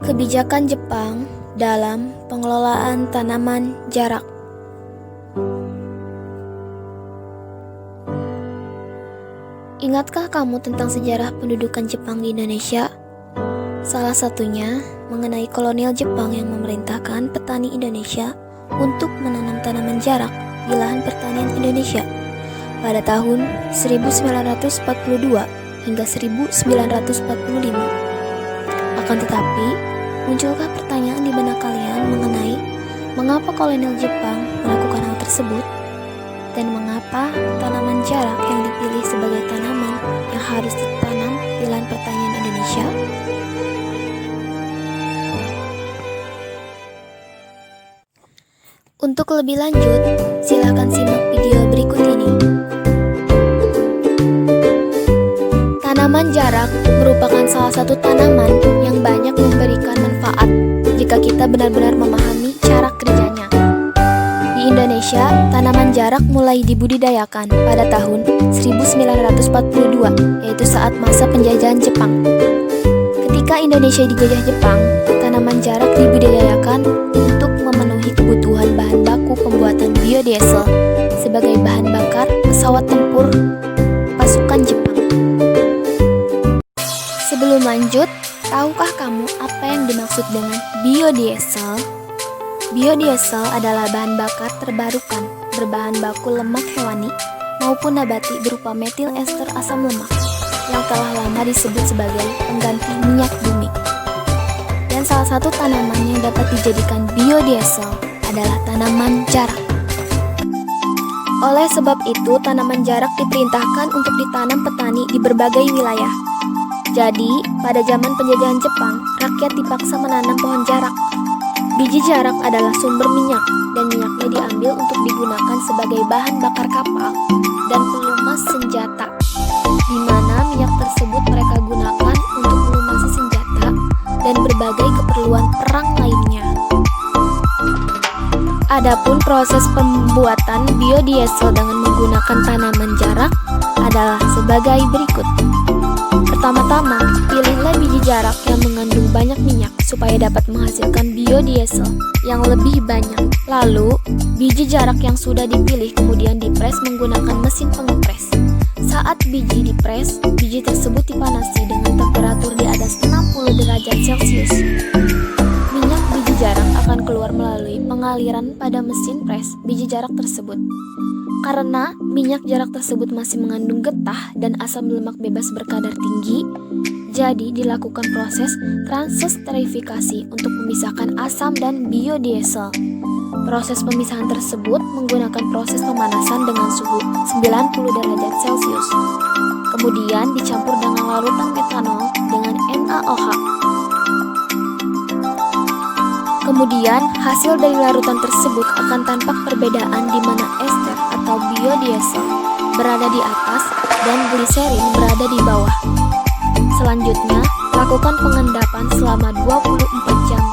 Kebijakan Jepang dalam pengelolaan tanaman jarak. Ingatkah kamu tentang sejarah pendudukan Jepang di Indonesia? Salah satunya mengenai kolonial Jepang yang memerintahkan petani Indonesia untuk menanam tanaman jarak di lahan pertanian Indonesia pada tahun 1942 hingga 1945. Akan tetapi, munculkah pertanyaan di benak kalian mengenai mengapa kolonial Jepang melakukan hal tersebut? Dan mengapa tanaman jarak yang dipilih sebagai tanaman yang harus ditanam di lahan pertanian Indonesia? Untuk lebih lanjut, silakan simak video berikut ini. Tanaman jarak merupakan salah satu tanaman yang banyak memberikan manfaat jika kita benar-benar memahami cara kerjanya. Di Indonesia, tanaman jarak mulai dibudidayakan pada tahun 1942, yaitu saat masa penjajahan Jepang. Ketika Indonesia dijajah Jepang, tanaman jarak dibudidayakan untuk memenuhi kebutuhan bahan baku pembuatan biodiesel sebagai bahan bakar pesawat tempur pasukan Jepang. Sebelum lanjut, tahukah kamu apa yang dimaksud dengan biodiesel? Biodiesel adalah bahan bakar terbarukan berbahan baku lemak hewani maupun nabati berupa metil ester asam lemak yang telah lama disebut sebagai pengganti minyak bumi. Dan salah satu tanaman yang dapat dijadikan biodiesel adalah tanaman jarak. Oleh sebab itu, tanaman jarak diperintahkan untuk ditanam petani di berbagai wilayah. Jadi, pada zaman penjajahan Jepang, rakyat dipaksa menanam pohon jarak. Biji jarak adalah sumber minyak, dan minyaknya diambil untuk digunakan sebagai bahan bakar kapal dan pelumas senjata, di mana minyak tersebut mereka gunakan untuk melumasi senjata dan berbagai keperluan perang lainnya. Adapun proses pembuatan biodiesel dengan menggunakan tanaman jarak adalah sebagai berikut. Pertama-tama, pilihlah biji jarak yang mengandung banyak minyak supaya dapat menghasilkan biodiesel yang lebih banyak. Lalu, biji jarak yang sudah dipilih kemudian dipres menggunakan mesin pengepres. Saat biji dipres, biji tersebut dipanasi dengan temperatur di atas 60 derajat Celcius. Minyak biji jarak akan keluar melalui pengaliran pada mesin pres biji jarak tersebut. Karena minyak jarak tersebut masih mengandung getah dan asam lemak bebas berkadar tinggi, jadi dilakukan proses transesterifikasi untuk memisahkan asam dan biodiesel. Proses pemisahan tersebut menggunakan proses pemanasan dengan suhu 90 derajat Celcius. Kemudian dicampur dengan larutan metanol dengan NaOH. Kemudian, hasil dari larutan tersebut akan tampak perbedaan di mana ester atau biodiesel berada di atas dan gliserin berada di bawah. Selanjutnya, lakukan pengendapan selama 24 jam.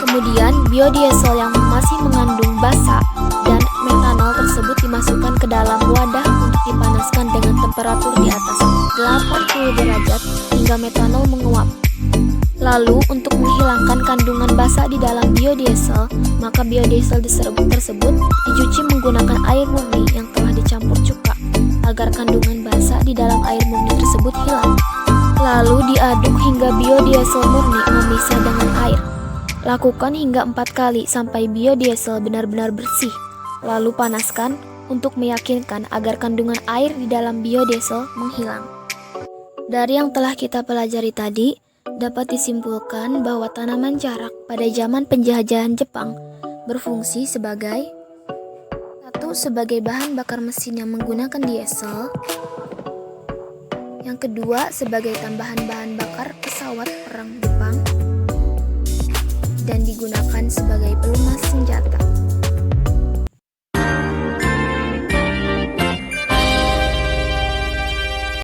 Kemudian, biodiesel yang masih mengandung basa dan metanol tersebut dimasukkan ke dalam wadah untuk dipanaskan dengan temperatur di atas 80 derajat hingga metanol menguap. Lalu, untuk menghilangkan kandungan basa di dalam biodiesel, maka biodiesel tersebut dicuci menggunakan air murni yang telah dicampur cuka, agar kandungan basa di dalam air murni tersebut hilang. Lalu diaduk hingga biodiesel murni memisah dengan air. Lakukan hingga 4 kali sampai biodiesel benar-benar bersih. Lalu panaskan untuk meyakinkan agar kandungan air di dalam biodiesel menghilang. Dari yang telah kita pelajari tadi, dapat disimpulkan bahwa tanaman jarak pada zaman penjajahan Jepang berfungsi sebagai sebagai bahan bakar mesin yang menggunakan diesel. Yang kedua, sebagai tambahan bahan bakar pesawat perang Jepang dan digunakan sebagai pelumas senjata.